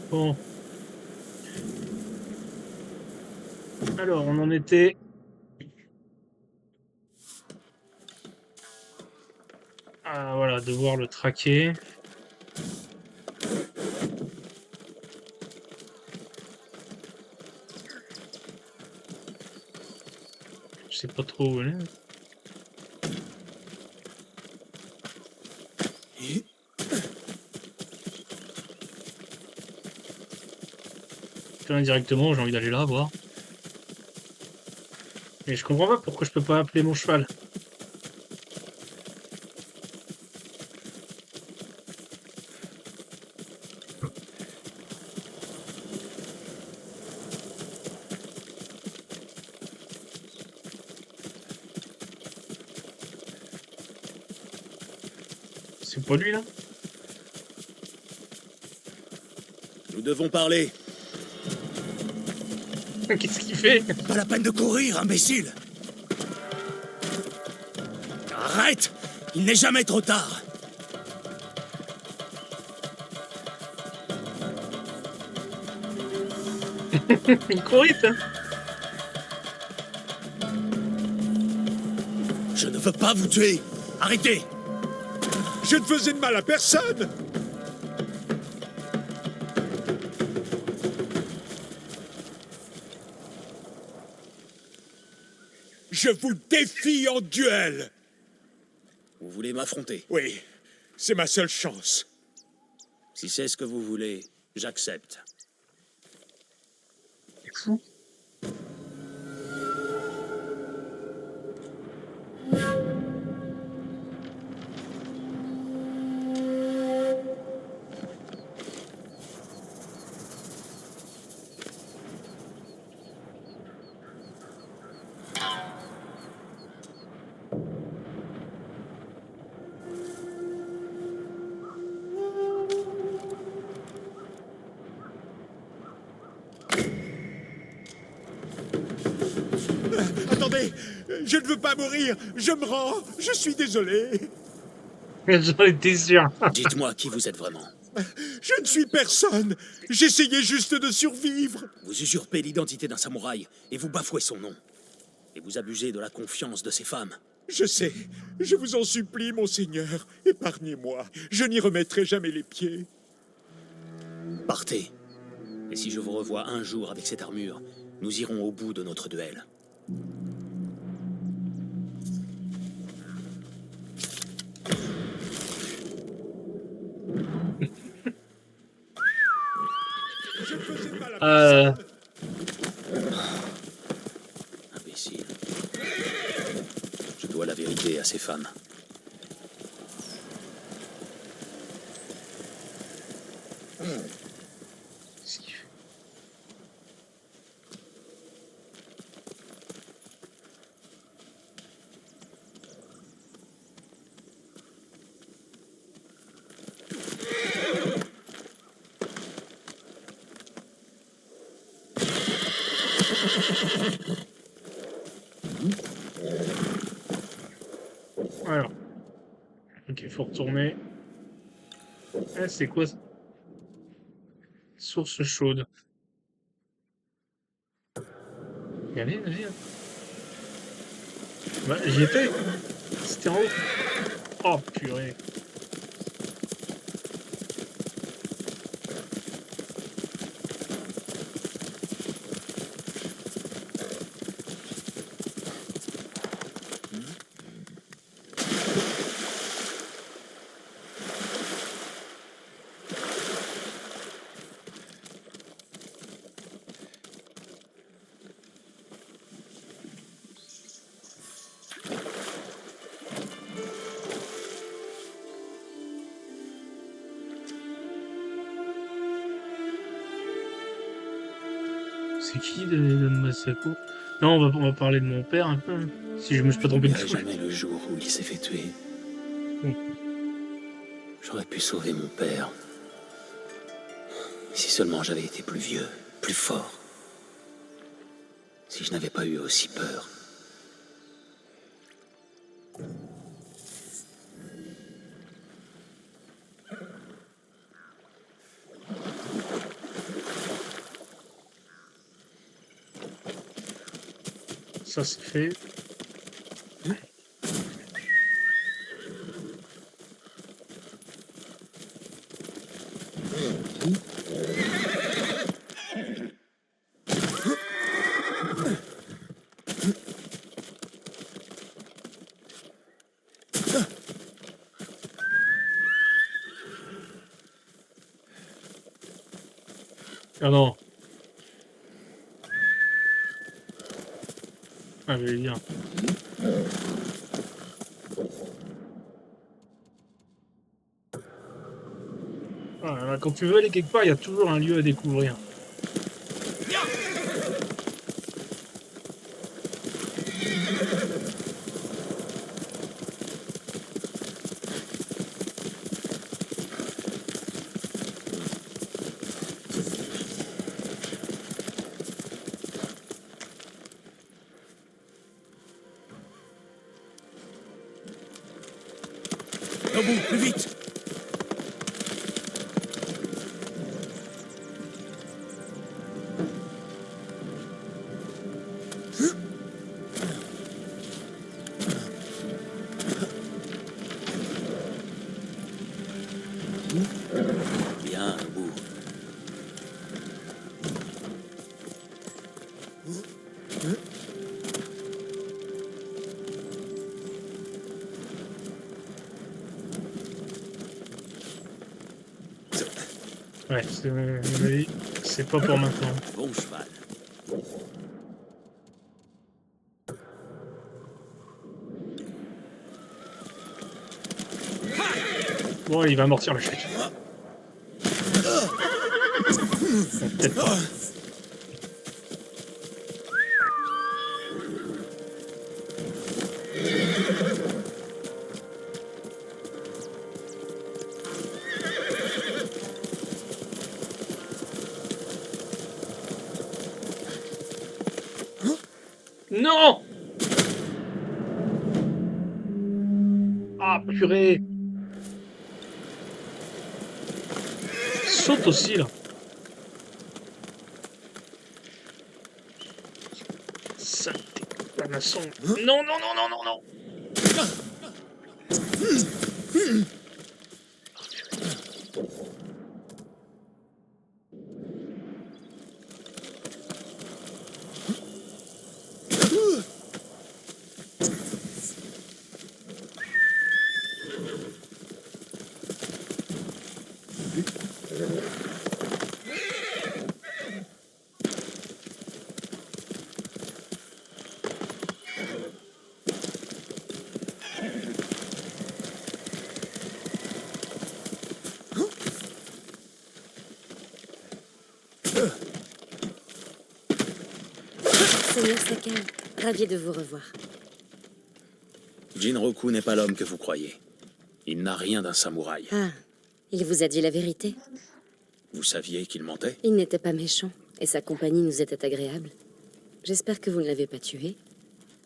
Bon, alors on en était. À voilà, devoir le traquer. Je sais pas trop où elle est. Directement, j'ai envie d'aller là voir. Mais je comprends pas pourquoi je peux pas appeler mon cheval. C'est pas lui là? Nous devons parler. Qu'est-ce qu'il fait? Pas la peine de courir, imbécile. Arrête! Il n'est jamais trop tard. Il court vite, hein? Je ne veux pas vous tuer. Arrêtez! Je ne faisais de mal à personne. Je vous défie en duel. Vous voulez m'affronter? Oui, c'est ma seule chance. Si c'est ce que vous voulez, j'accepte. C'est fou. Attendez, je ne veux pas mourir. Je me rends. Je suis désolé. J'en étais sûr. Dites-moi qui vous êtes vraiment. Je ne suis personne. J'essayais juste de survivre. Vous usurpez l'identité d'un samouraï et vous bafouez son nom. Et vous abusez de la confiance de ces femmes. Je sais. Je vous en supplie, monseigneur. Épargnez-moi. Je n'y remettrai jamais les pieds. Partez. Et si je vous revois un jour avec cette armure, nous irons au bout de notre duel. Je ne faisais de mal à Euh, personne. Imbécile. Je dois la vérité à ces femmes. qu'est-ce qu'il fait? Alors, ok, faut retourner. Ah, c'est quoi ça? Source chaude. Y aller, vas-y. Hein. Bah, j'y étais. C'était en haut. Oh purée. C'est qui de Masako? Non, on va parler de mon père un peu. Hein. Si je me suis pas Je trompé de n'oublierai tout. jamais le jour où il s'est fait tuer. Mm. J'aurais pu sauver mon père. Si seulement j'avais été plus vieux, plus fort. Si je n'avais pas eu aussi peur. Ça c'est fait. Ah non. Ah, je vais dire. Ah, là, quand tu veux aller quelque part, il y a toujours un lieu à découvrir. Nobu, plus vite! Bien, Nobu. Ouais, c'est, à mon avis, c'est pas pour maintenant. Bon cheval. Bon, il va amortir le chèque. Peut-être pas. Non! Ah, purée! Saute aussi, là. Saleté. Panasson. Non, non, non, non, non, non! Seigneur Sakai, ravi de vous revoir. Jinroku n'est pas l'homme que vous croyez. Il n'a rien d'un samouraï. Ah, il vous a dit la vérité? Vous saviez qu'il mentait? Il n'était pas méchant, et sa compagnie nous était agréable. J'espère que vous ne l'avez pas tué.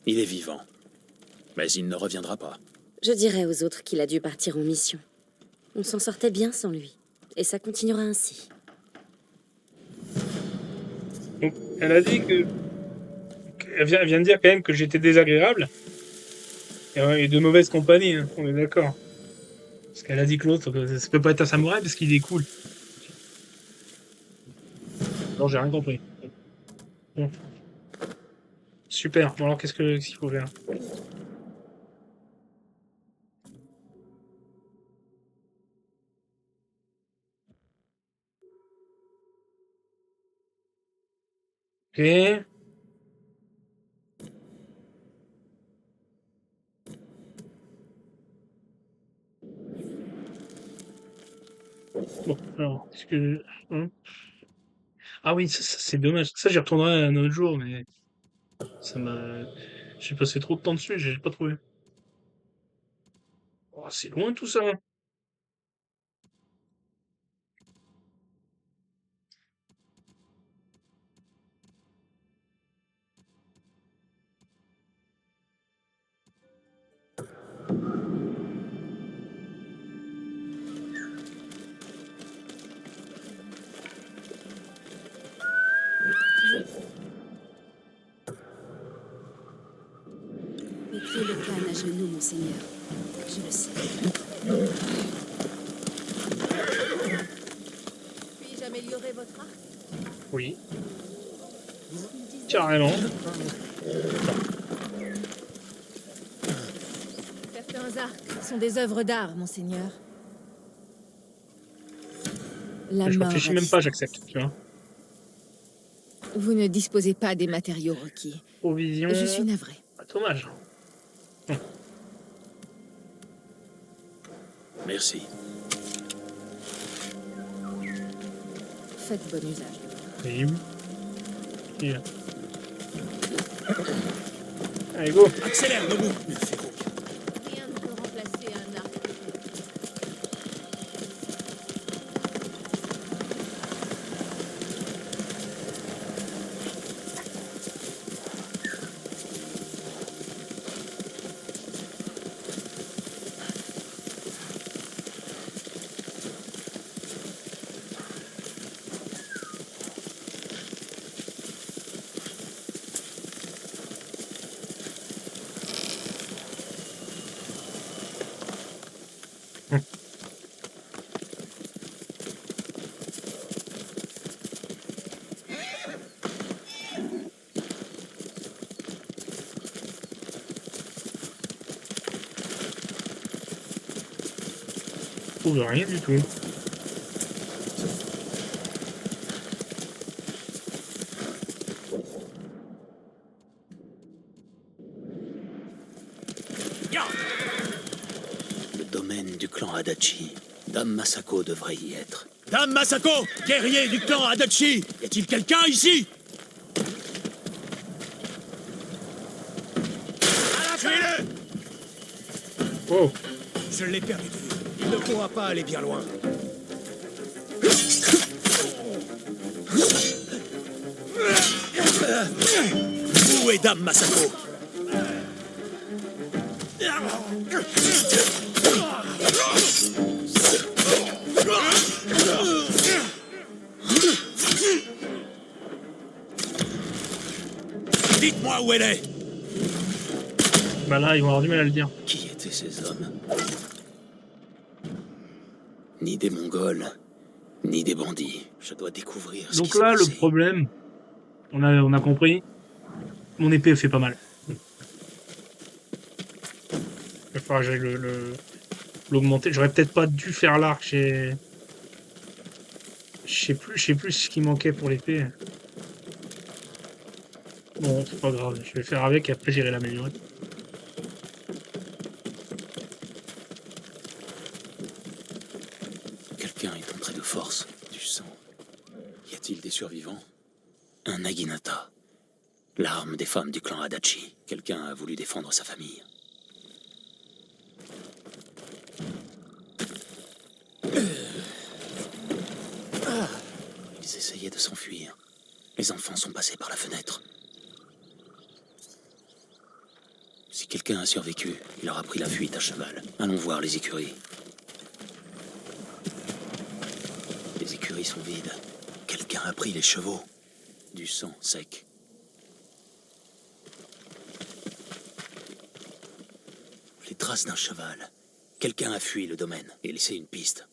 Il est vivant. Mais il ne reviendra pas. Je dirai aux autres qu'il a dû partir en mission. On s'en sortait bien sans lui, et ça continuera ainsi. Donc, elle a dit que. Elle vient de dire quand même que j'étais désagréable. Et de mauvaise compagnie, hein, on est d'accord. Parce qu'elle a dit que l'autre, ça peut pas être un samouraï parce qu'il est cool. Non, j'ai rien compris. Bon. Super. Bon, alors qu'est-ce qu'il faut faire? Ok. Bon, alors, est-ce que. Hein. Ah oui, ça, c'est dommage. Ça, j'y retournerai un autre jour, mais ça m'a. J'ai passé trop de temps dessus, j'ai pas trouvé. Oh, c'est loin tout ça. genoux, monseigneur. Je le sais. Puis-je améliorer votre art? Oui. Carrément. Certains arcs sont des œuvres d'art, monseigneur. La Je mort réfléchis à même pas, distance. j'accepte. Tu vois. Vous ne disposez pas des matériaux requis. Provision. Je suis navré. Ah, dommage. Merci. Faites bon usage. Et oui. Et là. Allez, go. Accélère, Nobu. Rien ne peut remplacer un arc. Je trouve rien du tout. Le domaine du clan Adachi. Dame Masako devrait y être. Dame Masako, guerrier du clan Adachi. Y a-t-il quelqu'un ici? Tuez-le! Oh. Je l'ai perdu de vue. Il ne pourra pas aller bien loin. Où est Dame Masako? Dites-moi où elle est. Bah là, ils vont avoir du mal à le dire. Qui étaient ces hommes? Ni des Mongols, ni des bandits. Je dois découvrir ce Donc qui s'est là, le passé. problème, on a compris. Mon épée fait pas mal. Il va falloir que j'aille l'augmenter. J'aurais peut-être pas dû faire l'arc. Je sais plus ce qui manquait pour l'épée. Bon, c'est pas grave. Je vais le faire avec et après j'irai l'améliorer. Quelqu'un est entré de force. Du sang. Y a-t-il des survivants? Un Naginata. L'arme des femmes du clan Adachi. Quelqu'un a voulu défendre sa famille. Ils essayaient de s'enfuir. Les enfants sont passés par la fenêtre. Si quelqu'un a survécu, il aura pris la fuite à cheval. Allons voir les écuries. Les écuries sont vides. Quelqu'un a pris les chevaux. Du sang sec. Les traces d'un cheval. Quelqu'un a fui le domaine et laissé une piste.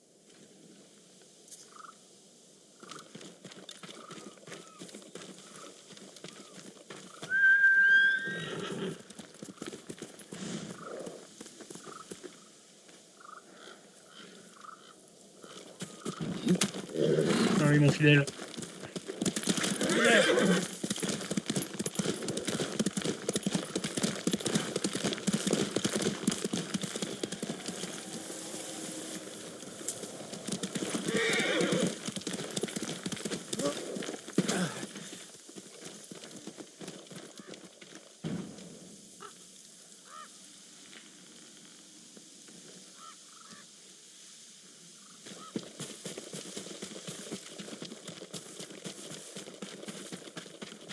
Ah oui, mon fidèle.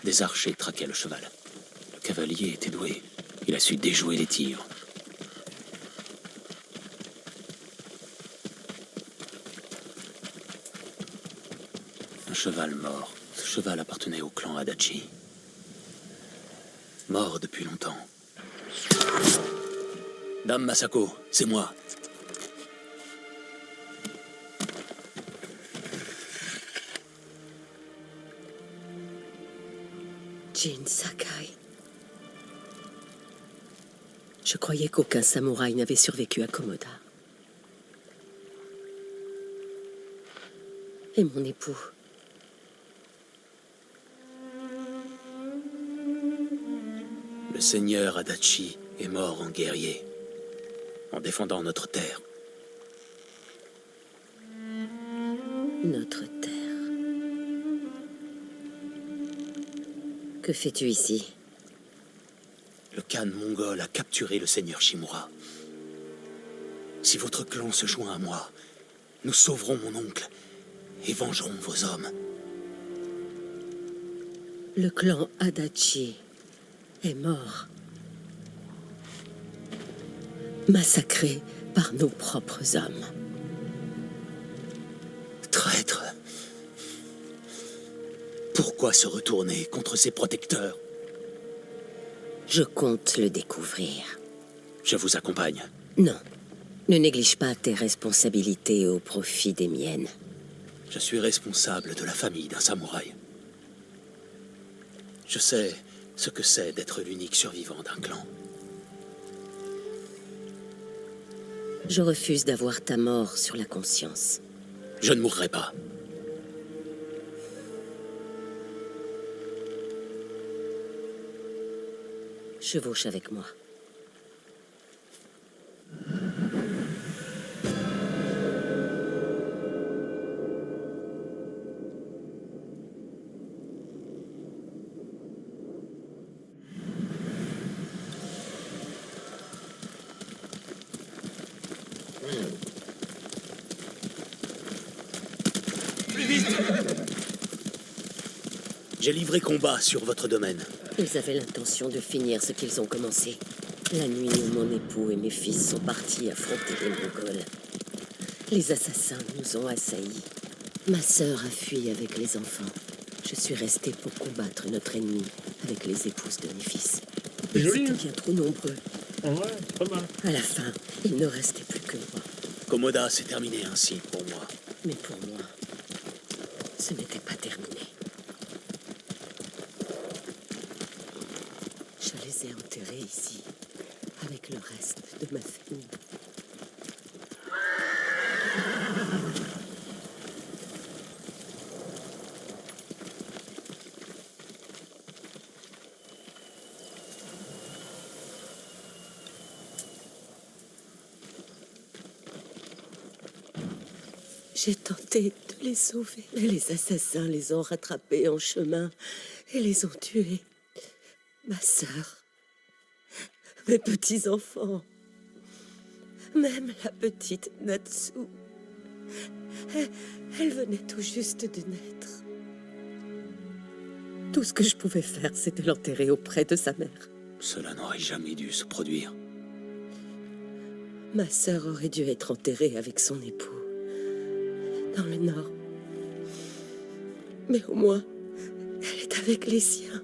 Des archers traquaient le cheval. Le cavalier était doué. Il a su déjouer les tirs. Un cheval mort. Ce cheval appartenait au clan Adachi. Mort depuis longtemps. Dame Masako, c'est moi. Jin Sakai. Je croyais qu'aucun samouraï n'avait survécu à Komoda. Et mon époux. Le seigneur Adachi est mort en guerrier, en défendant notre terre. Notre terre. Que fais-tu ici? Le Khan mongol a capturé le seigneur Shimura. Si votre clan se joint à moi, nous sauverons mon oncle et vengerons vos hommes. Le clan Adachi est mort. Massacré par nos propres hommes. Traître. Pourquoi se retourner contre ses protecteurs? Je compte le découvrir. Je vous accompagne. Non. Ne néglige pas tes responsabilités au profit des miennes. Je suis responsable de la famille d'un samouraï. Je sais ce que c'est d'être l'unique survivant d'un clan. Je refuse d'avoir ta mort sur la conscience. Je ne mourrai pas. Chevauche avec moi. J'ai livré combat sur votre domaine. Ils avaient l'intention de finir ce qu'ils ont commencé. La nuit où mon époux et mes fils sont partis affronter les Mongols. Les assassins nous ont assaillis. Ma sœur a fui avec les enfants. Je suis restée pour combattre notre ennemi avec les épouses de mes fils. C'est Ils joli, étaient hein. bien trop nombreux. En vrai, c'est pas mal. À la fin, il ne restait plus que moi. Komoda s'est terminé ainsi pour moi. Mais pour moi, ce n'était pas terminé. Je les ai enterrés ici, avec le reste de ma famille. J'ai tenté de les sauver, mais les assassins les ont rattrapés en chemin et les ont tués. Ma sœur, mes petits-enfants, même la petite Natsu. Elle venait tout juste de naître. Tout ce que je pouvais faire, c'était l'enterrer auprès de sa mère. Cela n'aurait jamais dû se produire. Ma sœur aurait dû être enterrée avec son époux, dans le nord. Mais au moins, elle est avec les siens.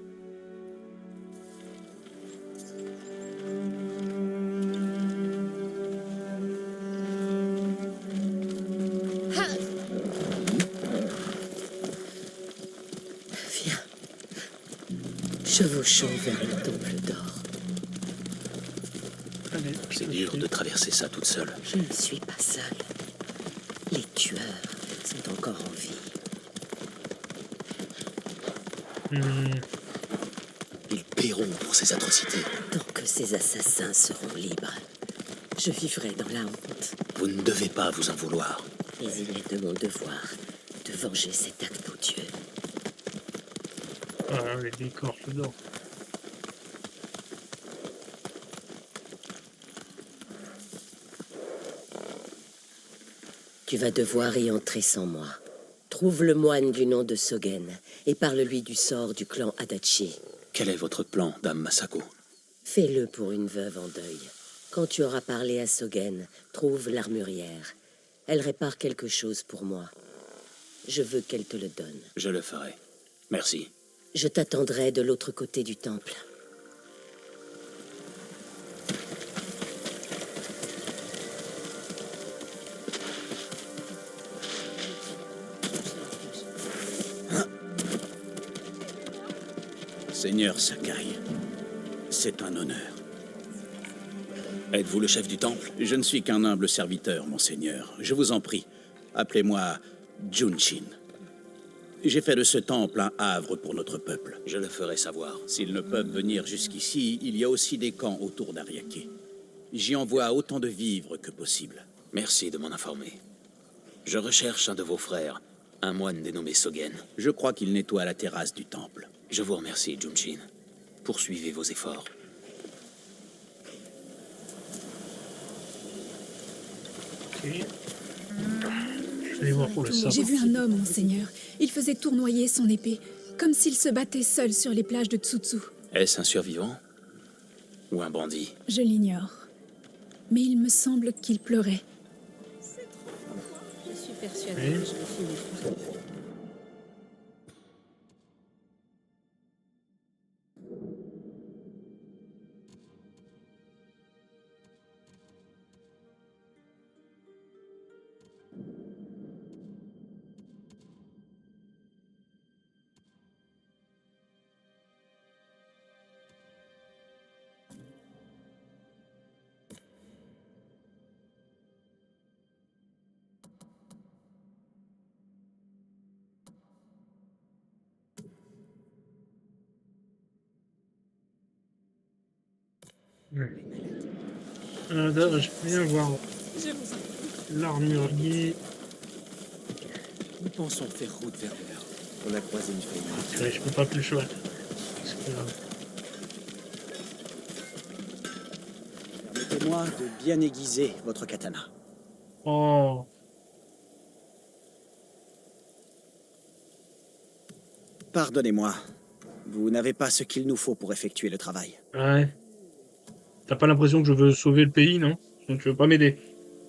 Viens. Chevauchons vers le temple d'or. Allez, C'est dur de traverser ça toute seule. Je ne suis pas seule. Les tueurs sont encore en vie. Ils paieront pour ces atrocités. Tant que ces assassins seront libres, je vivrai dans la honte. Vous ne devez pas vous en vouloir. Mais il est de mon devoir de venger cet acte odieux. Ah, les décors, j'adore. Tu vas devoir y entrer sans moi. Trouve le moine du nom de Sogen et parle-lui du sort du clan Adachi. Quel est votre plan, Dame Masako? Fais-le pour une veuve en deuil. Quand tu auras parlé à Sogen, trouve l'armurière. Elle répare quelque chose pour moi. Je veux qu'elle te le donne. Je le ferai. Merci. Je t'attendrai de l'autre côté du temple. Seigneur Sakai, c'est un honneur. Êtes-vous le chef du temple? Je ne suis qu'un humble serviteur, monseigneur. Je vous en prie, appelez-moi Junshin. J'ai fait de ce temple un havre pour notre peuple. Je le ferai savoir. S'ils ne peuvent venir jusqu'ici, il y a aussi des camps autour d'Ariake. J'y envoie autant de vivres que possible. Merci de m'en informer. Je recherche un de vos frères, un moine dénommé Sogen. Je crois qu'il nettoie la terrasse du temple. Je vous remercie, Junshin. Poursuivez vos efforts. Ok. Je vais aller voir pour le sabre. J'ai vu un homme, monseigneur. Il faisait tournoyer son épée, comme s'il se battait seul sur les plages de Tsutsu. Est-ce un survivant? Ou un bandit? Je l'ignore. Mais il me semble qu'il pleurait. Je suis persuadée Oui. que je vais finir. Là, je peux bien voir l'armurier. Nous pensons faire route vers le nord. On a croisé une famille. Ouais, je peux pas appeler le cheval. C'est pas grave. Permettez-moi de bien aiguiser votre katana. Oh, Pardonnez-moi. Vous n'avez pas ce qu'il nous faut pour effectuer le travail. ouais. T'as pas l'impression que je veux sauver le pays, non? Donc tu veux pas m'aider,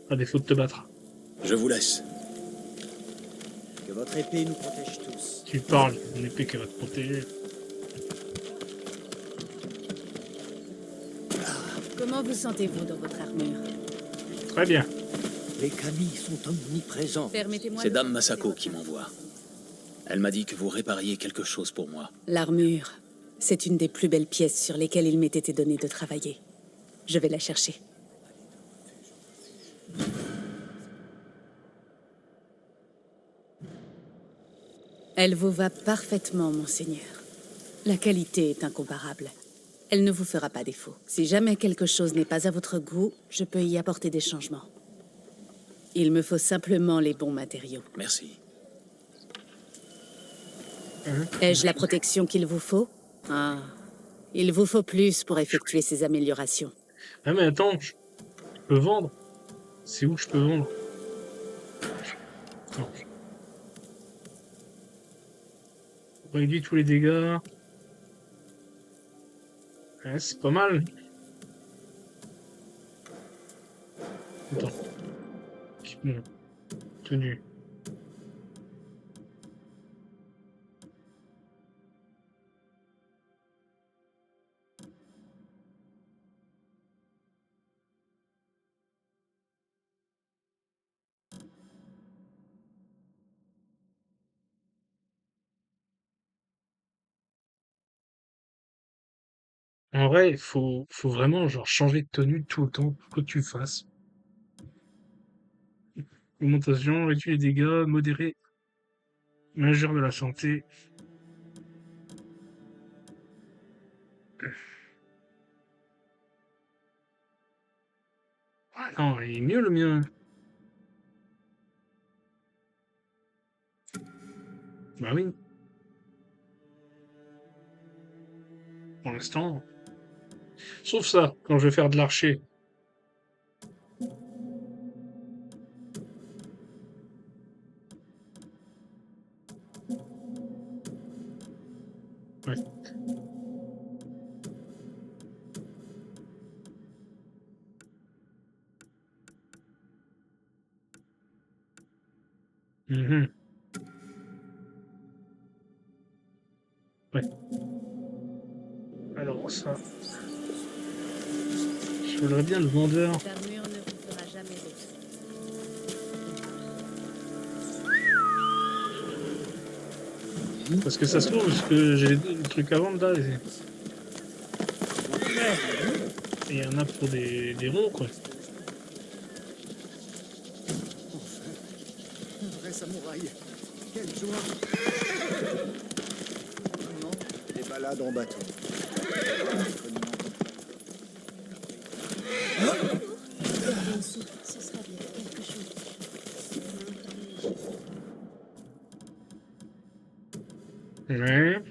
à défaut de te battre. Je vous laisse. Que votre épée nous protège tous. Tu parles, une épée qui va te protéger. Comment vous sentez-vous dans votre armure? Très bien. Les kami sont omniprésents. Permettez-moi. C'est de Dame consulter Masako votre qui armure. m'envoie. Elle m'a dit que vous répariez quelque chose pour moi. L'armure, c'est une des plus belles pièces sur lesquelles il m'ait été donné de travailler. Je vais la chercher. Elle vous va parfaitement, monseigneur. La qualité est incomparable. Elle ne vous fera pas défaut. Si jamais quelque chose n'est pas à votre goût, je peux y apporter des changements. Il me faut simplement les bons matériaux. Merci. Ai-je la protection qu'il vous faut? Ah, il vous faut plus pour effectuer ces améliorations. Ah mais attends, je peux vendre. C'est où que je peux vendre? Attends. On réduit tous les dégâts. Ouais, c'est pas mal. Attends. Équipement. Tenue. En vrai, faut vraiment genre changer de tenue tout le temps, quoi que tu fasses. Augmentation, réduit les dégâts, modéré, majeur de la santé. Ah non, il est mieux le mien. Bah oui. Pour l'instant. Sauf ça, quand je vais faire de l'archer. Ouais. Mhm. Ouais. Alors ça. Je voudrais bien le vendeur. L'armure ne vous fera jamais défaut. Parce que ça se trouve, parce que j'ai le truc à vendre là. Et il y en a pour des ronds, quoi. Un vrai samouraï. Quelle joie. Non, Les balades en bateau. Ouais.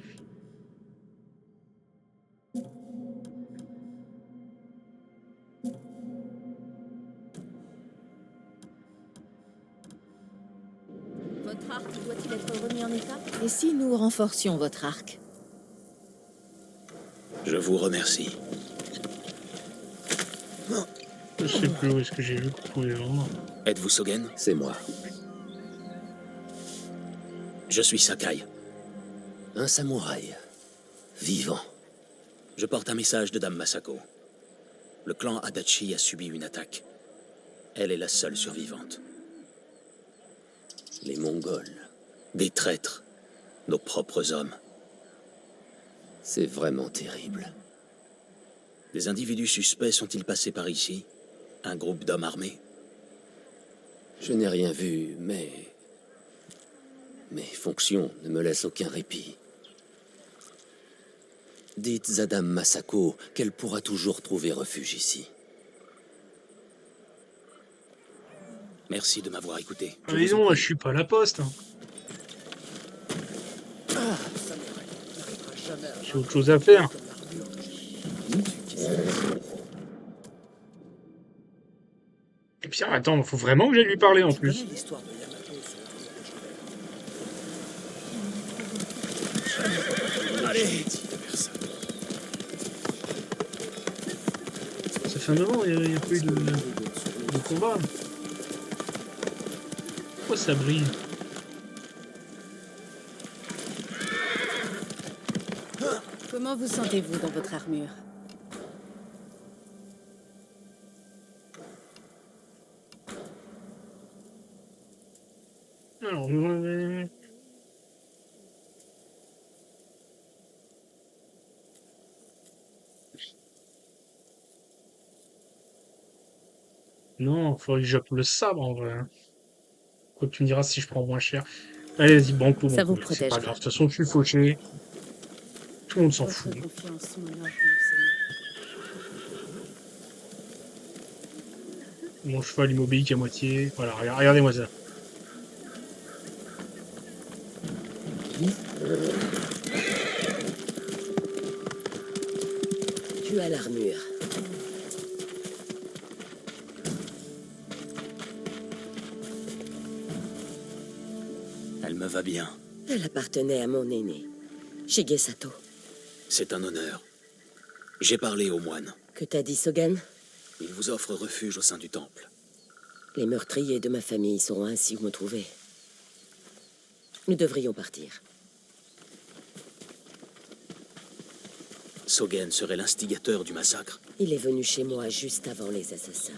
Votre arc doit-il être remis en état? Et si nous renforcions votre arc? Je vous remercie. Je sais plus où est-ce que j'ai vu qu'on pouvait vendre. Êtes-vous Sogen? C'est moi. Je suis Sakai. Un samouraï. Vivant. Je porte un message de Dame Masako. Le clan Adachi a subi une attaque. Elle est la seule survivante. Les Mongols. Des traîtres. Nos propres hommes. C'est vraiment terrible. Des individus suspects sont-ils passés par ici? Un groupe d'hommes armés? Je n'ai rien vu, mais... Mes fonctions ne me laissent aucun répit. Dites à Dame Masako qu'elle pourra toujours trouver refuge ici. Merci de m'avoir écouté. Ah, mais non, je suis pas à la poste. Hein. J'ai autre chose à faire. Et puis attends, faut vraiment que j'aille lui parler en plus. Allez. Ça fait un moment, il n'y a pas eu de combat. Pourquoi ça brille? Comment vous sentez-vous dans votre armure? Alors, non, faudrait que j'appelle le sabre en vrai. Quoi que tu me diras si je prends moins cher. Allez, vas-y, banco. Ça vous C'est protège. pas grave, de toute façon, je suis fauché. Tout le monde s'en Votre fout. confiance m'honore, mon Seigneur. Mon cheval immobilique à moitié. Voilà, regardez-moi ça. Tu as l'armure. Elle me va bien. Elle appartenait à mon aîné, Shigesato. C'est un honneur. J'ai parlé au moine. Que t'as dit Sogen? Il vous offre refuge au sein du temple. Les meurtriers de ma famille sauront ainsi où me trouver. Nous devrions partir. Sogen serait l'instigateur du massacre. Il est venu chez moi juste avant les assassins.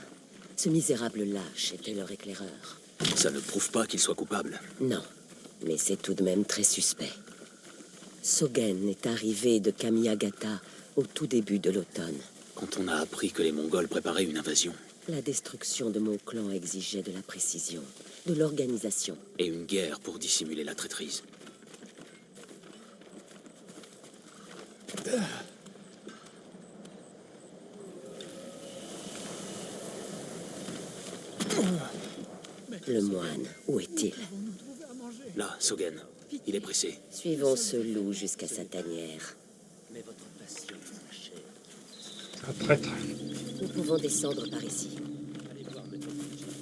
Ce misérable lâche était leur éclaireur. Ça ne prouve pas qu'il soit coupable. Non, mais c'est tout de même très suspect. Sogen est arrivé de Kamiyagata au tout début de l'automne. Quand on a appris que les Mongols préparaient une invasion. La destruction de mon clan exigeait de la précision, de l'organisation. Et une guerre pour dissimuler la traîtrise. Le moine, où est-il? Là, Sogen. Il est pressé. Suivons ce loup jusqu'à sa tanière. Un traître. Nous pouvons descendre par ici.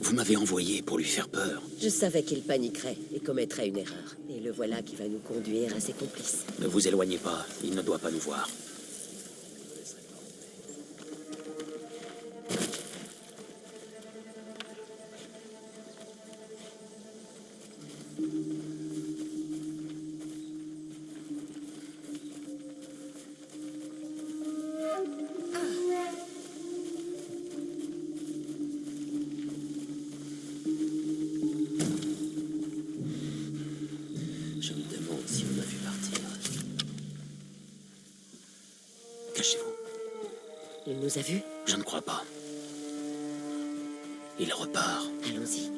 Vous m'avez envoyé pour lui faire peur. Je savais qu'il paniquerait et commettrait une erreur. Et le voilà qui va nous conduire à ses complices. Ne vous éloignez pas, il ne doit pas nous voir. Je me demande si on m'a vu par Il nous a vus? Je ne crois pas. Il repart. Allons-y.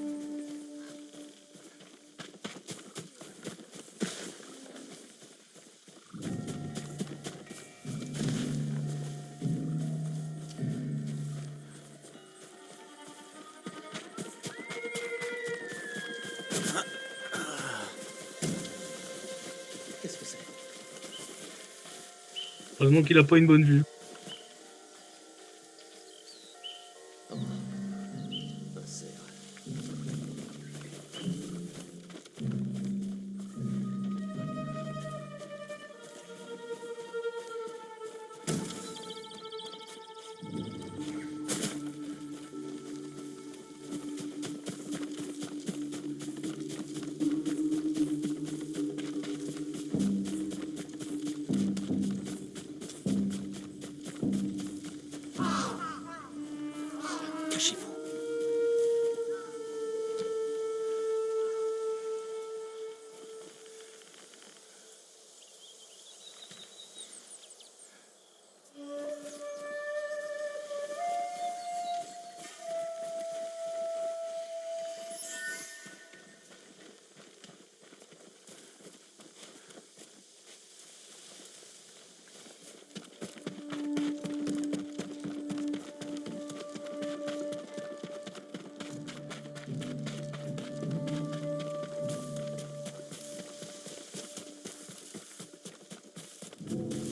Qu'est-ce que c'est? Heureusement qu'il a pas une bonne vue. Un cerf. Cachez-vous.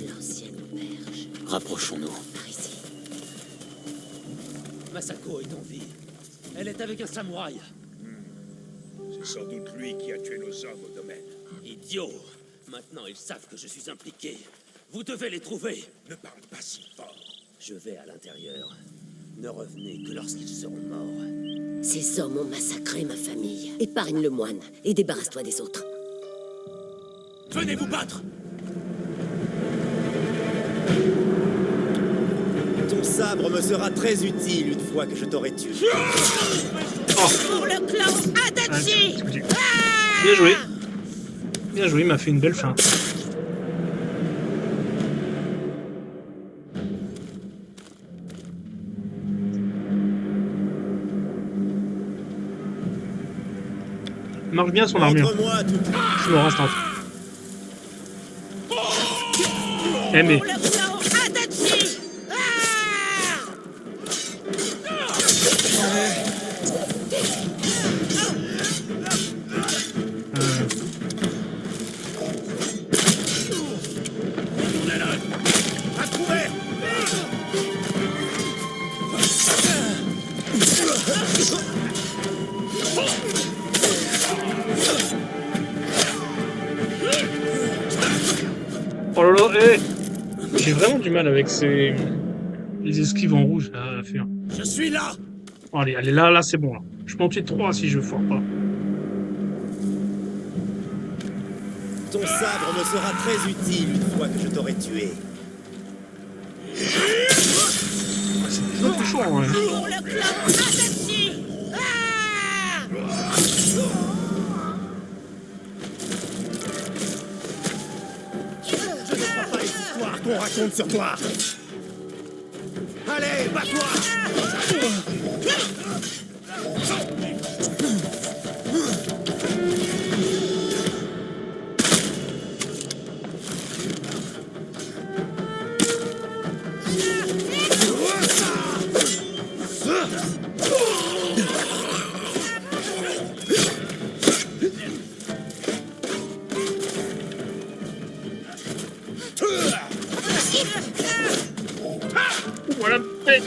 L'ancienne auberge. Rapprochons-nous. Par ici. Masako est en vie. Elle est avec un samouraï. C'est sans doute lui qui a tué nos hommes au domaine. Idiot. Maintenant, ils savent que je suis impliqué. Vous devez les trouver. Ne parle pas si fort. Je vais à l'intérieur. Ne revenez que lorsqu'ils seront morts. Ces hommes ont massacré ma famille. Épargne le moine et débarrasse-toi des autres. Venez vous battre! Ton sabre me sera très utile une fois que je t'aurai tué. Pour le clan Adachi! Bien joué. Bien joué, il m'a fait une belle fin. Il marche bien son armure. Montre-moi tout. Je me reste en Eh mais... Pour le clan Adachi! À trouver! Oh là là, hé J'ai vraiment du mal avec ces... les esquives en rouge là, à faire. Je suis là! Oh, allez, allez, là, c'est bon. Là. Je peux en tuer 3 si je foire pas. Ton sabre me sera très utile une fois que je t'aurai tué. C'est pas plus chaud, ouais. Pour le clan Adachi! Je ne crois pas les histoires qu'on raconte sur toi. Allez, bats-toi! Voilà, paix.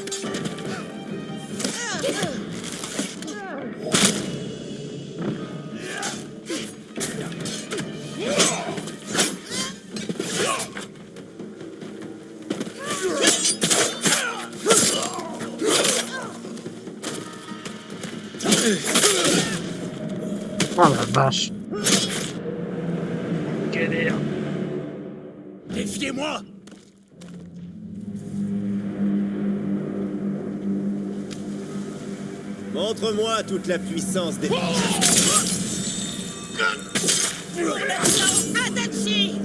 Oh la vache. Galère. Défiez-moi! Montre-moi toute la puissance des... Pour le clan Adachi!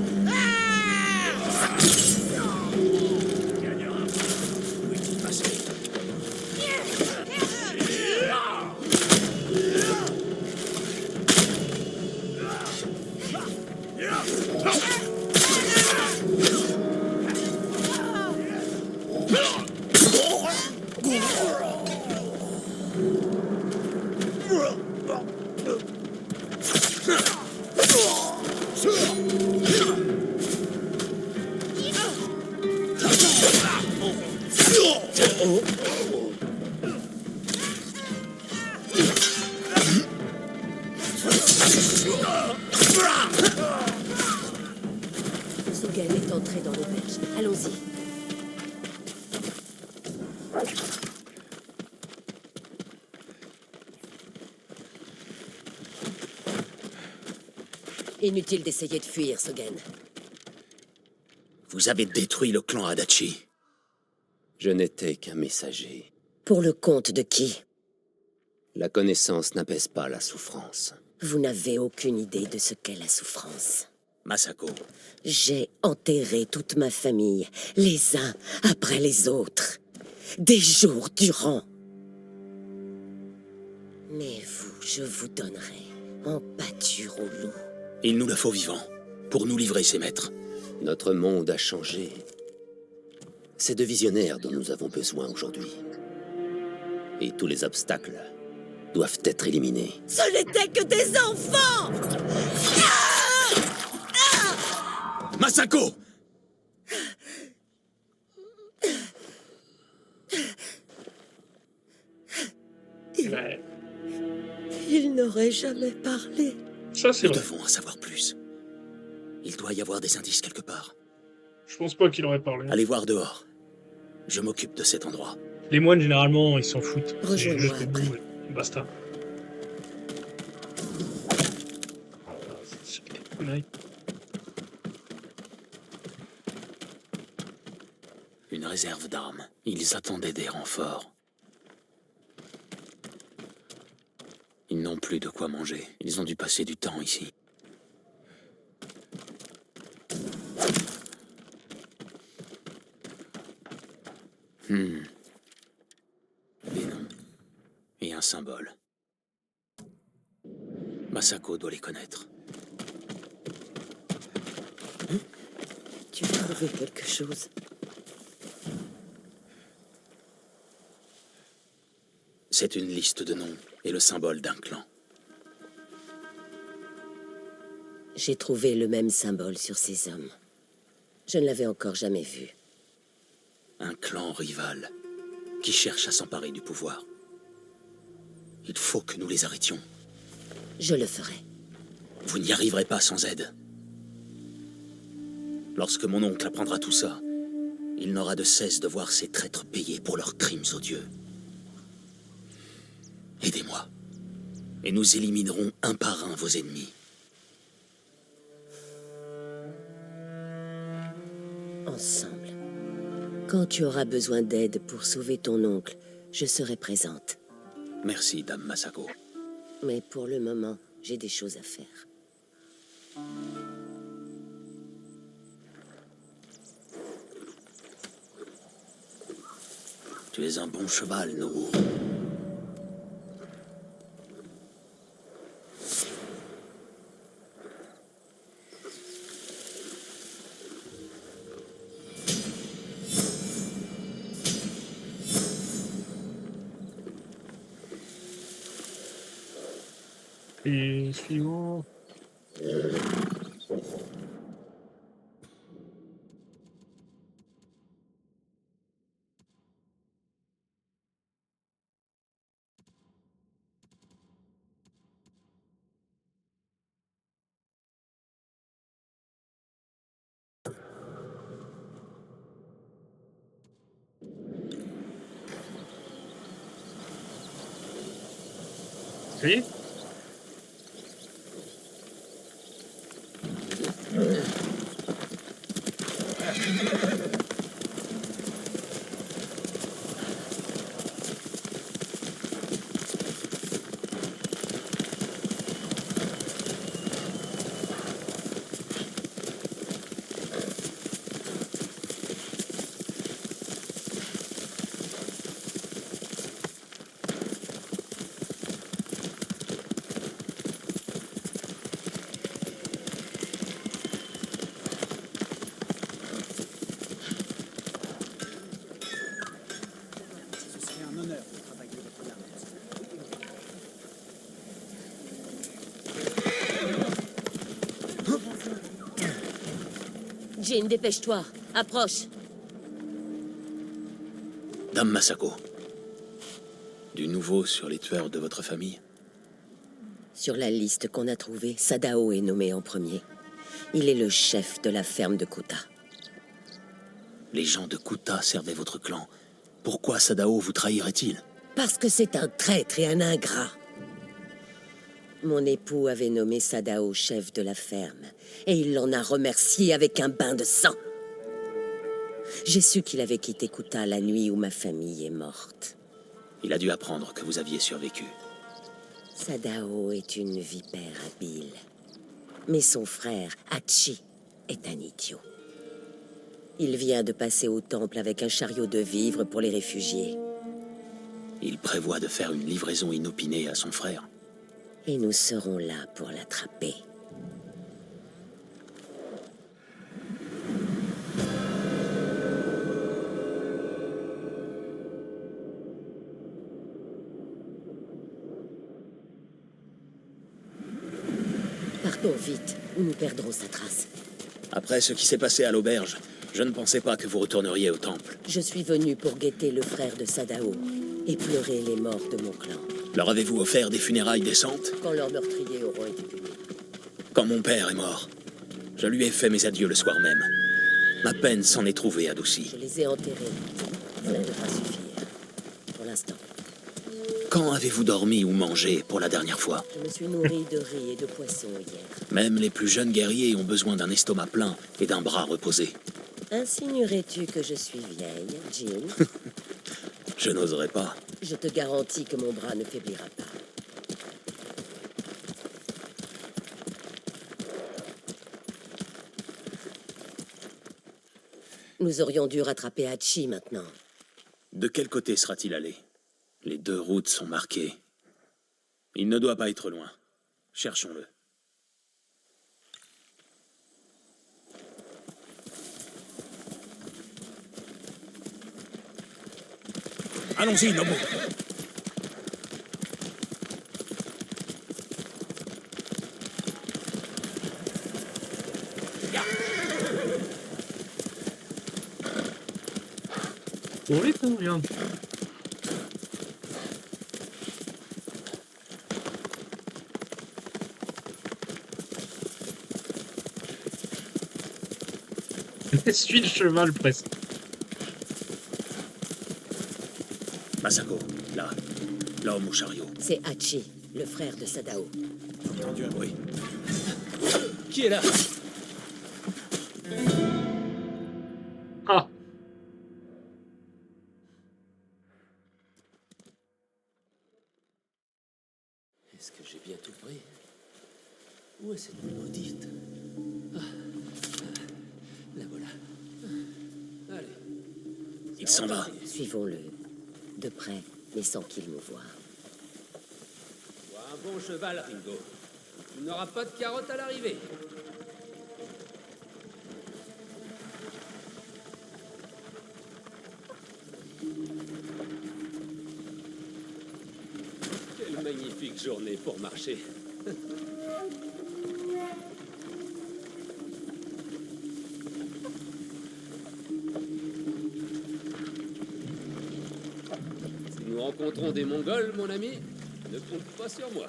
Sogen est entré dans l'auberge. Allons-y. Inutile d'essayer de fuir, Sogen. Vous avez détruit le clan Adachi. Je n'étais qu'un messager. Pour le compte de qui? La connaissance n'apaise pas la souffrance. Vous n'avez aucune idée de ce qu'est la souffrance. Masako, J'ai enterré toute ma famille, les uns après les autres, des jours durant. Mais vous, je vous donnerai en pâture au loup. il nous le faut vivant, pour nous livrer ses maîtres. Notre monde a changé. C'est de visionnaires dont nous avons besoin aujourd'hui. Et tous les obstacles doivent être éliminés. Ce n'étaient que des enfants! Masako! Ouais. Ils n'auraient jamais parlé. Ça, c'est Nous vrai. devons en savoir plus. Il doit y avoir des indices quelque part. Je pense pas qu'il aurait parlé. Allez voir dehors. Je m'occupe de cet endroit. Les moines, généralement, ils s'en foutent. C'est Rejoins-moi juste après. boum, basta. C'est des conneries. Une réserve d'armes. Ils attendaient des renforts. Ils n'ont plus de quoi manger. Ils ont dû passer du temps ici. Des noms. Et un symbole. Masako doit les connaître. Tu as trouvé quelque chose? C'est une liste de noms et le symbole d'un clan. J'ai trouvé le même symbole sur ces hommes. Je ne l'avais encore jamais vu. Un clan rival qui cherche à s'emparer du pouvoir. Il faut que nous les arrêtions. Je le ferai. Vous n'y arriverez pas sans aide. Lorsque mon oncle apprendra tout ça, il n'aura de cesse de voir ses traîtres payés pour leurs crimes odieux. Aidez-moi, et nous éliminerons un par un vos ennemis. Ensemble. Quand tu auras besoin d'aide pour sauver ton oncle, je serai présente. Merci, Dame Masako. Mais pour le moment, j'ai des choses à faire. Tu es un bon cheval, Nobu. Et suivant. Oui. Jin, dépêche-toi. Approche. Dame Masako. Du nouveau sur les tueurs de votre famille? Sur la liste qu'on a trouvée, Sadao est nommé en premier. Il est le chef de la ferme de Kuta. Les gens de Kuta servaient votre clan. Pourquoi Sadao vous trahirait-il? Parce que c'est un traître et un ingrat. Mon époux avait nommé Sadao chef de la ferme, et il l'en a remercié avec un bain de sang. J'ai su qu'il avait quitté Kuta la nuit où ma famille est morte. Il a dû apprendre que vous aviez survécu. Sadao est une vipère habile. Mais son frère, Hachi, est un idiot. Il vient de passer au temple avec un chariot de vivres pour les réfugiés. Il prévoit de faire une livraison inopinée à son frère. Et nous serons là pour l'attraper. Partons vite, ou nous perdrons sa trace. Après ce qui s'est passé à l'auberge, je ne pensais pas que vous retourneriez au temple. Je suis venu pour guetter le frère de Sadao et pleurer les morts de mon clan. Leur avez-vous offert des funérailles décentes? Quand leurs meurtriers auront été punis. Quand mon père est mort, je lui ai fait mes adieux le soir même. Ma peine s'en est trouvée adoucie. Je les ai enterrés. Cela devra suffire. Pour l'instant. Quand avez-vous dormi ou mangé pour la dernière fois? Je me suis nourri de riz et de poisson hier. Même les plus jeunes guerriers ont besoin d'un estomac plein et d'un bras reposé. Insinuerais-tu que je suis vieille, Jin? Je n'oserais pas. Je te garantis que mon bras ne faiblira pas. Nous aurions dû rattraper Hachi maintenant. De quel côté sera-t-il allé? Les deux routes sont marquées. Il ne doit pas être loin. Cherchons-le. Allons-y, Nobu. Oui, ça regarde. Suis le cheval presque. Masako, là. L'homme au chariot. C'est Hachi, le frère de Sadao. J'ai entendu un bruit. Qui est là? Ah. Est-ce que j'ai bien tout pris? Où est cette maudite? La voilà. Allez. Il s'en va. Suivons-le. De près, mais sans qu'il nous voie. Sois un bon cheval, Ringo. Tu n'auras pas de carotte à l'arrivée. Quelle magnifique journée pour marcher. Si nous rencontrons des Mongols, mon ami, ne compte pas sur moi.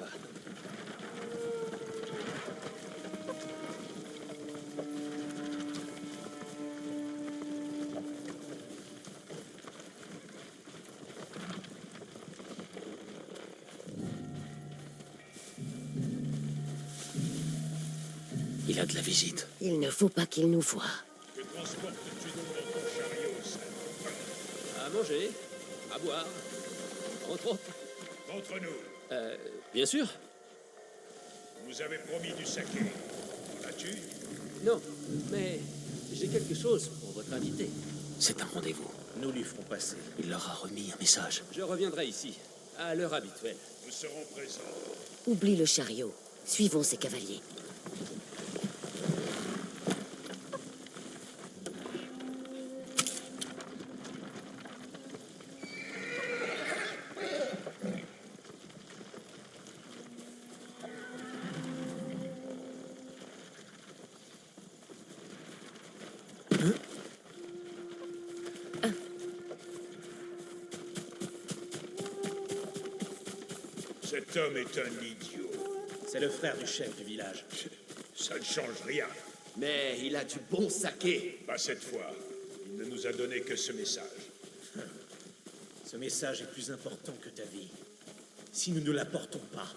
Il a de la visite. Il ne faut pas qu'il nous voie. Que transportes-tu donc dans ton chariot, ça? À manger, à boire, entre autres. Montre-nous. Bien sûr. Vous avez promis du saké. En as-tu? Non, mais j'ai quelque chose pour votre invité. C'est un rendez-vous. Nous lui ferons passer. Il leur a remis un message. Je reviendrai ici, à l'heure habituelle. Nous serons présents. Oublie le chariot. Suivons ces cavaliers. Cet homme est un idiot. C'est le frère du chef du village. Ça ne change rien. Mais il a du bon saké. Pas cette fois. Il ne nous a donné que ce message. Ce message est plus important que ta vie. Si nous ne l'apportons pas,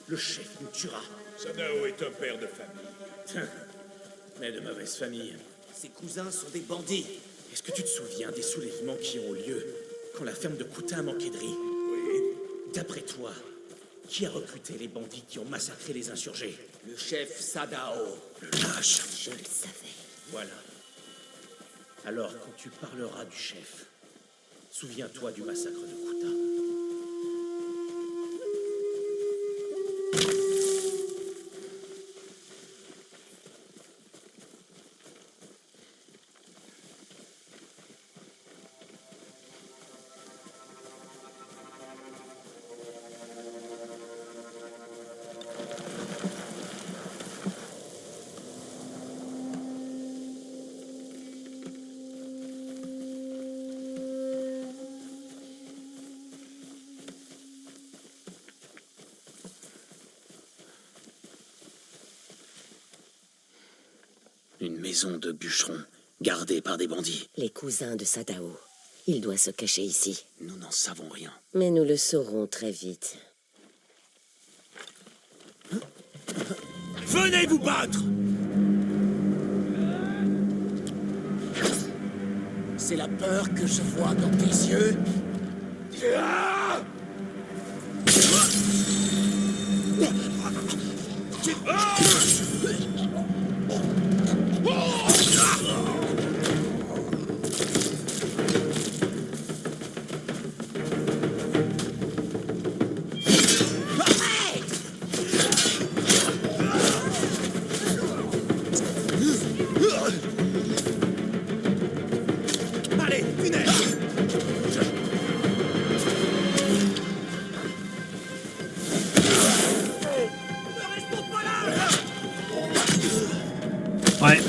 le chef nous tuera. Sadao est un père de famille. Mais de mauvaise famille. Ses cousins sont des bandits. Est-ce que tu te souviens des soulèvements qui ont eu lieu quand la ferme de Kuta a manqué de riz? Oui. D'après toi, qui a recruté les bandits qui ont massacré les insurgés? Le chef Sadao. Le lâche. Je le savais. Voilà. Alors, quand tu parleras du chef, souviens-toi du massacre de Kuta. Une maison de bûcheron, gardée par des bandits. Les cousins de Sadao. Il doit se cacher ici. Nous n'en savons rien. Mais nous le saurons très vite. Venez vous battre! C'est la peur que je vois dans tes yeux. Allez, punaise! Ouais,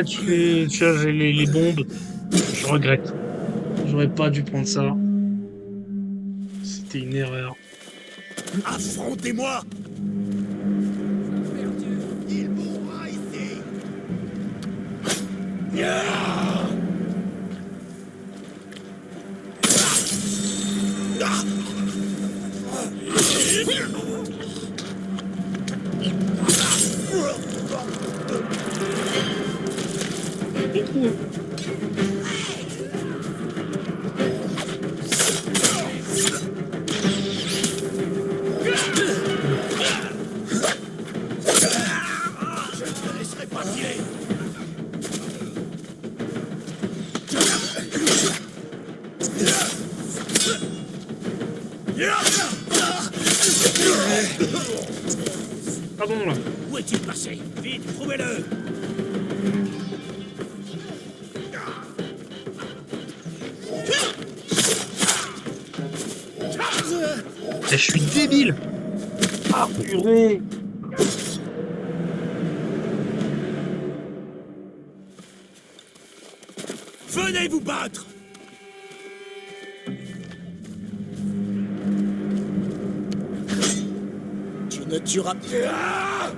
tu as les bombes. Je regrette. J'aurais pas dû prendre ça. C'était une erreur. Affrontez-moi! Il mourra ici! Beaucoup. Je ne te laisserai pas filer! Pardon là. Où est-il passé? Vite, trouvez-le! Je suis débile. Ah purée. Venez vous battre! Tu ne tueras pas!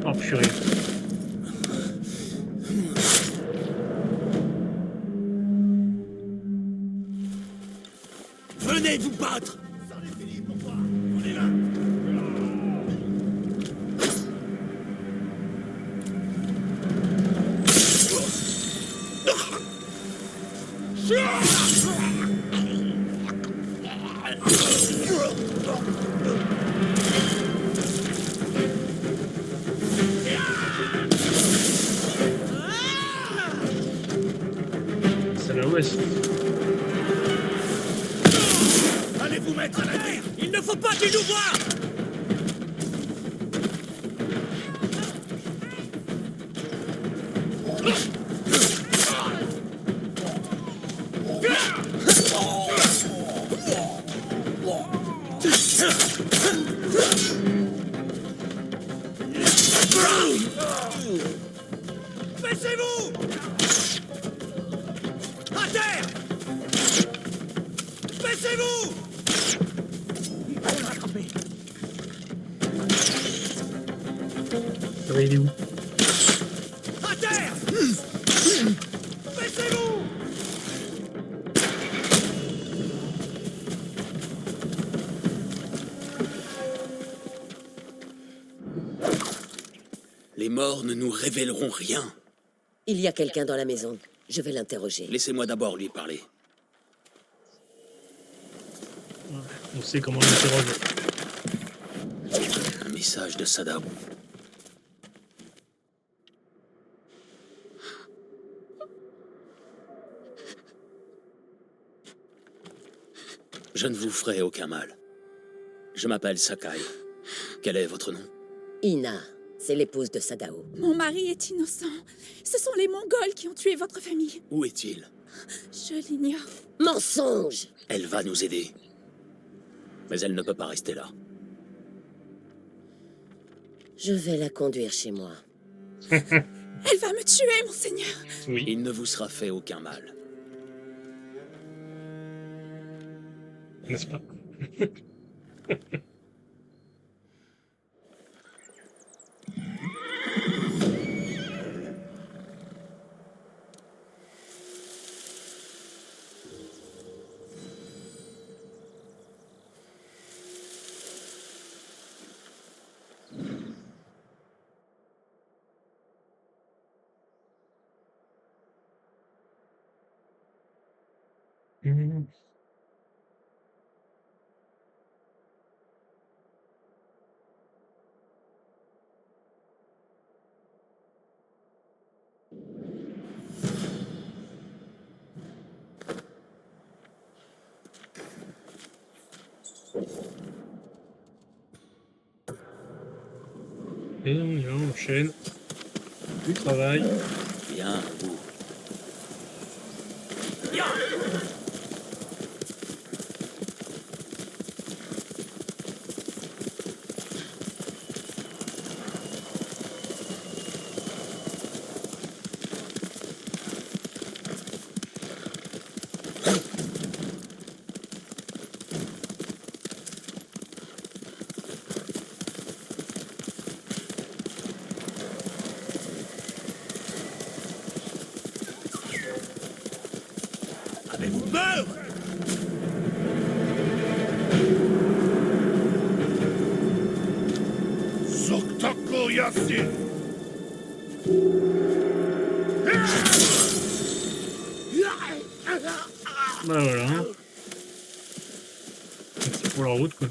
Oh purée. Venez vous battre! On est là! Ça la ouest. Allez vous mettre à l'abri. Il ne faut pas qu'il nous voie. Baissez-vous! À terre! Baissez-vous! On l'a attrapé. Ça va, il est où? À terre! Baissez-vous! Les morts ne nous révéleront rien. Il y a quelqu'un dans la maison. Je vais l'interroger. Laissez-moi d'abord lui parler. On sait comment l'interroger. Un message de Sadao. Je ne vous ferai aucun mal. Je m'appelle Sakai. Quel est votre nom? Ina, c'est l'épouse de Sadao. Mon mari est innocent. Ce sont les Mongols qui ont tué votre famille. Où est-il? Je l'ignore. Mensonge! Elle va nous aider. Mais elle ne peut pas rester là. Je vais la conduire chez moi. Elle va me tuer, monseigneur. Oui. Il ne vous sera fait aucun mal. N'est-ce pas? Mhm. Et on y va, on enchaîne. Du travail. Bien, vous. Avez-vous peur? Soktoko Yasin! Bah voilà. C'est pour la route, quoi.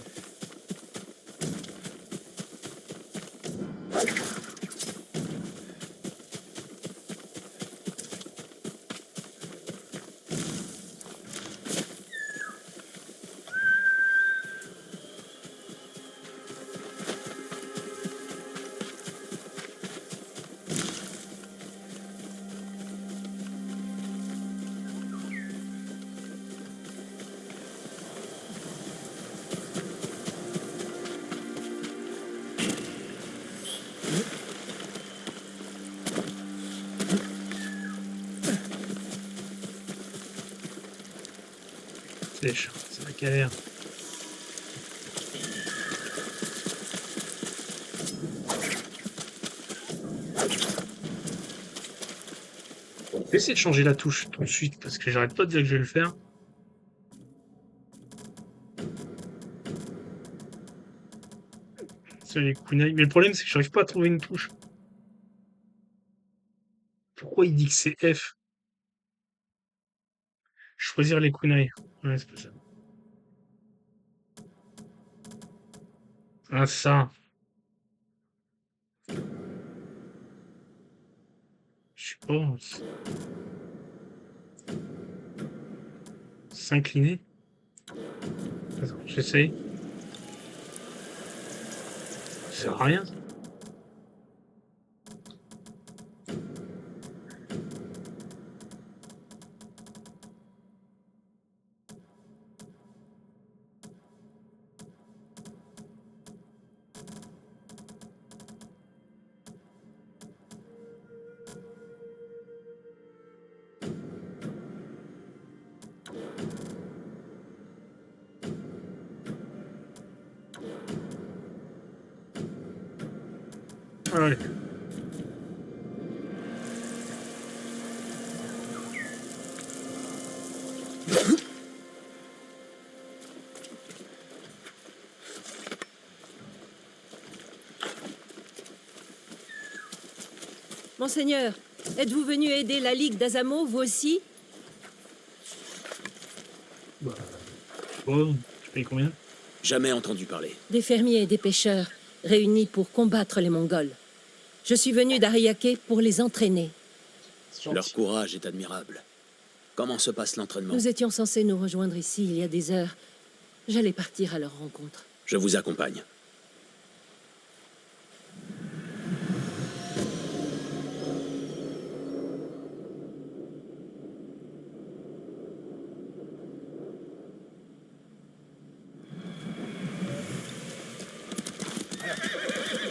C'est la galère. Je vais essayer de changer la touche tout de suite parce que j'arrête pas de dire que je vais le faire. C'est les kunai. Mais le problème c'est que j'arrive pas à trouver une touche. Pourquoi il dit que c'est F? Choisir les kunai. Ouais, c'est pas ça. Ah, ça. Je pense. S'incliner. Attends, j'essaye. Ça sert à rien. Ouais. Monseigneur, êtes-vous venu aider la Ligue d'Azamo, vous aussi? Bah. Bon, tu payes combien? Jamais entendu parler. Des fermiers et des pêcheurs, réunis pour combattre les Mongols. Je suis venu d'Ariake pour les entraîner. Leur courage est admirable. Comment se passe l'entraînement? Nous étions censés nous rejoindre ici il y a des heures. J'allais partir à leur rencontre. Je vous accompagne.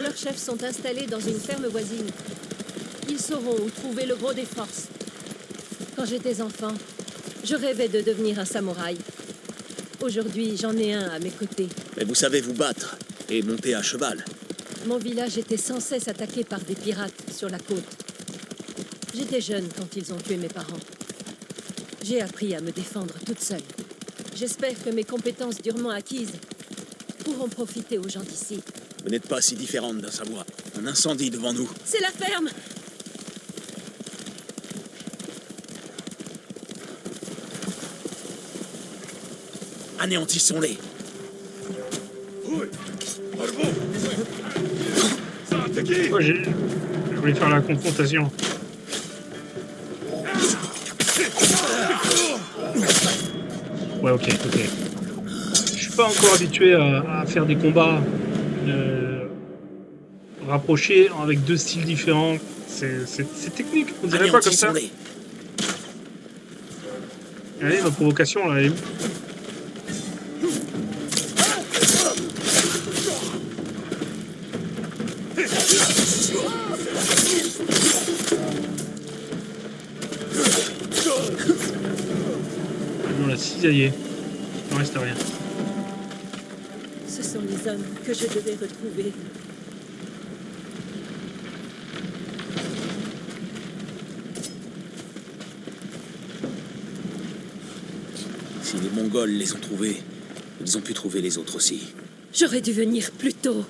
Leurs chefs sont installés dans une ferme voisine. Ils sauront où trouver le gros des forces. Quand j'étais enfant, je rêvais de devenir un samouraï. Aujourd'hui, j'en ai un à mes côtés. Mais vous savez vous battre et monter à cheval. Mon village était sans cesse attaqué par des pirates sur la côte. J'étais jeune quand ils ont tué mes parents. J'ai appris à me défendre toute seule. J'espère que mes compétences durement acquises pourront profiter aux gens d'ici. Vous n'êtes pas si différente d'un samouraï. Un incendie devant nous. C'est la ferme! Anéantissons-les. Ouais, je voulais faire la confrontation. Ouais, ok. Je suis pas encore habitué à faire des combats rapprochés avec deux styles différents. C'est technique, on dirait pas comme ça. Allez, ma provocation, là, elle est où? On l'a cisaillé. Il ne reste rien. Ce sont les hommes que je devais retrouver. Si les Mongols les ont trouvés, ils ont pu trouver les autres aussi. J'aurais dû venir plus tôt.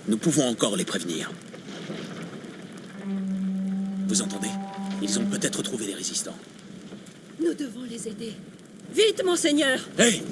Nous pouvons encore les prévenir. Vous entendez? Ils ont peut-être trouvé les résistants. Nous devons les aider. Vite, monseigneur! Hé!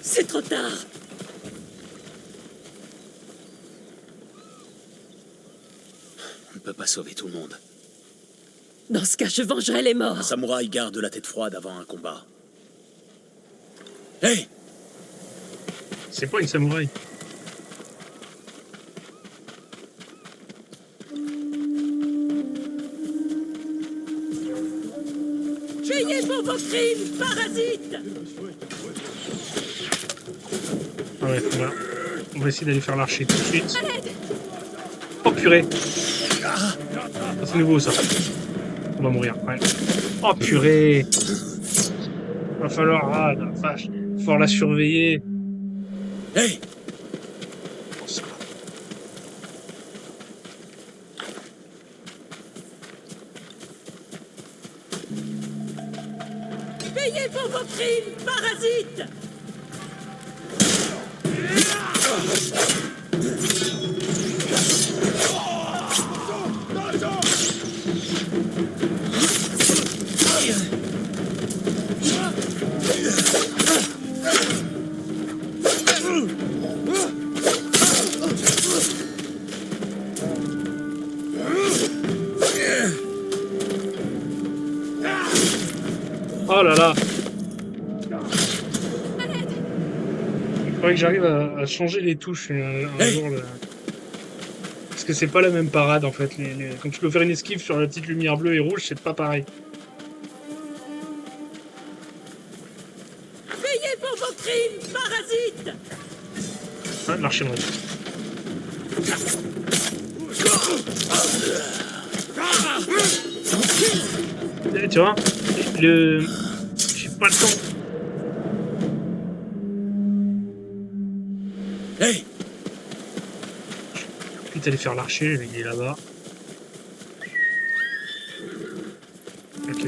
C'est trop tard. On ne peut pas sauver tout le monde. Dans ce cas, je vengerai les morts. Un samouraï garde la tête froide avant un combat. Hé! C'est pas une samouraï. Payez pour vos crimes, parasites! Ah ouais, on va essayer d'aller faire l'archer tout de suite. Oh purée! Ah, c'est nouveau ça. On va mourir, ouais. Oh purée! Va falloir, ah la vache, va falloir la surveiller. Hé! Payez pour vos crimes, parasites! Oh là là. Il faudrait que j'arrive à changer les touches un jour. Parce que c'est pas la même parade en fait. Quand tu peux faire une esquive sur la petite lumière bleue et rouge, c'est pas pareil. Payez pour vos crimes, parasites! Ah, l'archiverie. Tu vois, j'ai pas le temps. Hey! Je vais aller faire l'archer, il est là-bas. Ok.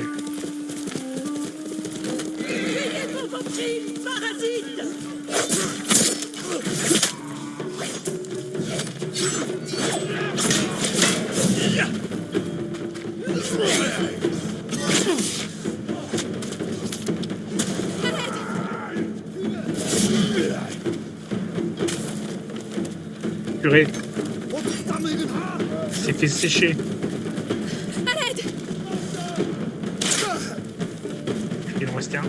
Payez pour vos crimes, parasites! Purée. C'est fait sécher. Il en reste un.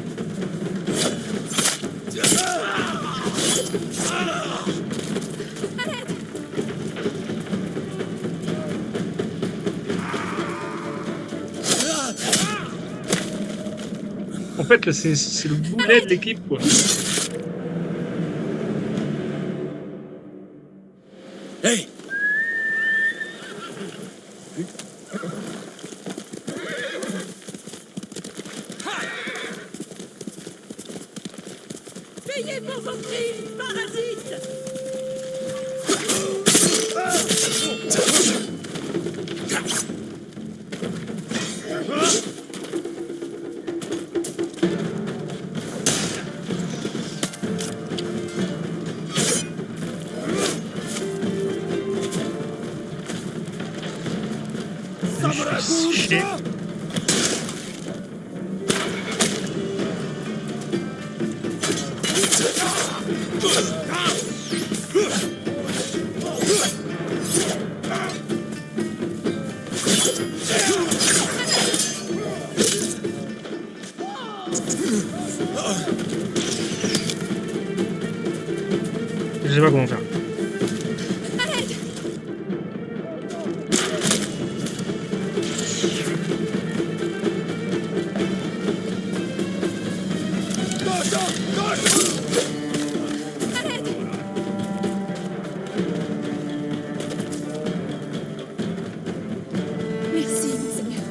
En fait, là, c'est le boulet de l'équipe, quoi. Hey! Payez pour vos crimes, parasites! Séché. Je sais pas comment faire. Merci, Monseigneur.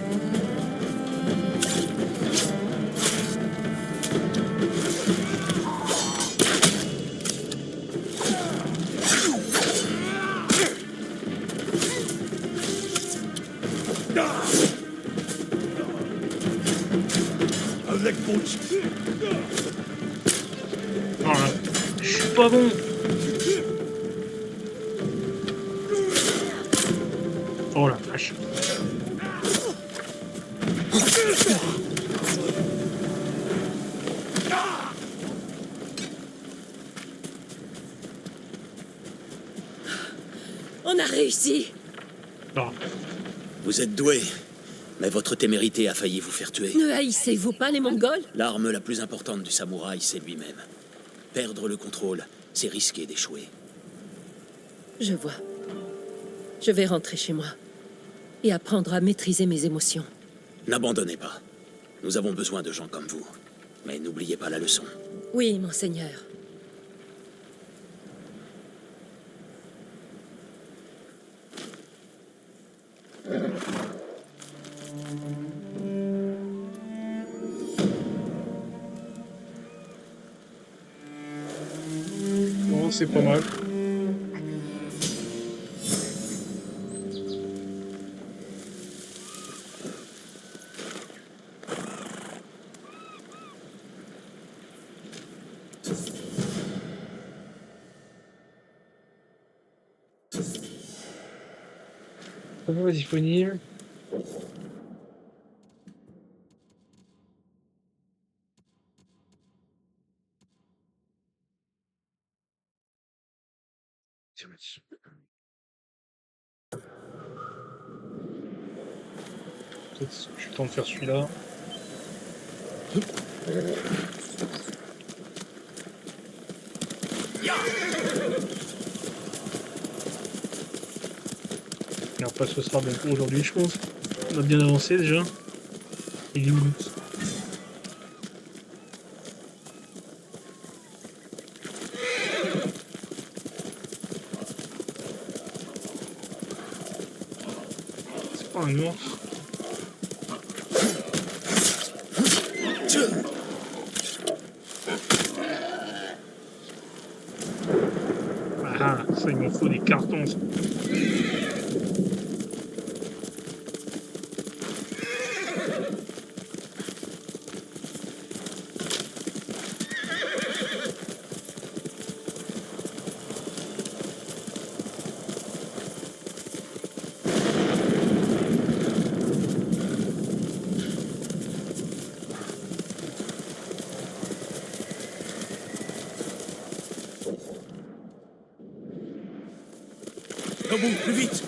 Avec mon... Oh là, je suis pas bon. Oh la vache. On a réussi! Non. Vous êtes doué, mais votre témérité a failli vous faire tuer. Ne haïssez-vous pas les Mongols? L'arme la plus importante du samouraï, c'est lui-même. Perdre le contrôle, c'est risquer d'échouer. Je vois. Je vais rentrer chez moi et apprendre à maîtriser mes émotions. N'abandonnez pas. Nous avons besoin de gens comme vous. Mais n'oubliez pas la leçon. Oui, Monseigneur. Bon, c'est pas mal. pas disponible. Peut-être j'ai le temps de faire celui-là. Et après ce sera bon pour aujourd'hui je pense. On a bien avancé déjà. Il est où l'autre ? C'est pas un ours. Ah, ça il me faut des cartons. Ça. Nobu, plus vite!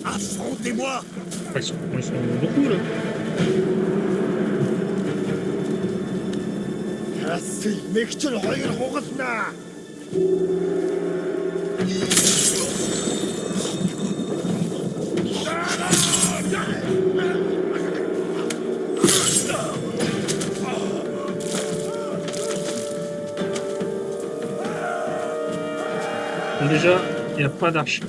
Affrontez-moi! Ils sont beaucoup là. Bon, déjà, il n'y a pas d'archi.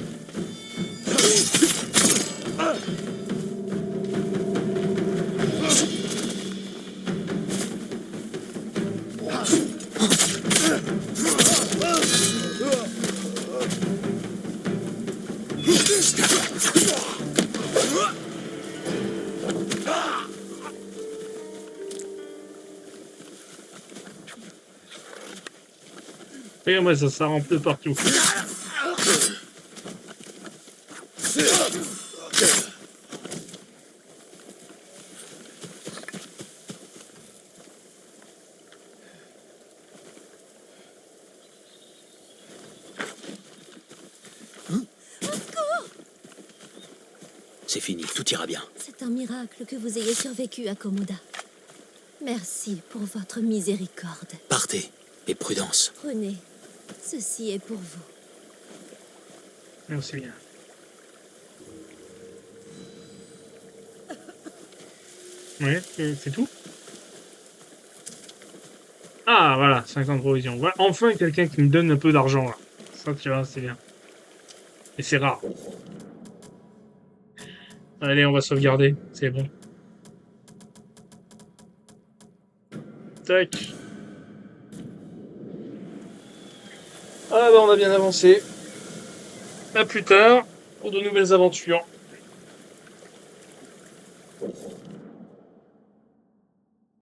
Regarde-moi ça, ça rentre de partout. C'est fini, tout ira bien. C'est un miracle que vous ayez survécu à Komoda. Merci pour votre miséricorde. Partez, et prudence. Prenez, ceci est pour vous. Merci bien. Ouais, c'est tout. Ah, voilà, 50 provisions. Voilà, enfin quelqu'un qui me donne un peu d'argent, là. Ça, tu vois, c'est bien. Et c'est rare. Allez, on va sauvegarder. C'est bon. Tac. Ah bah, on a bien avancé. À plus tard, pour de nouvelles aventures.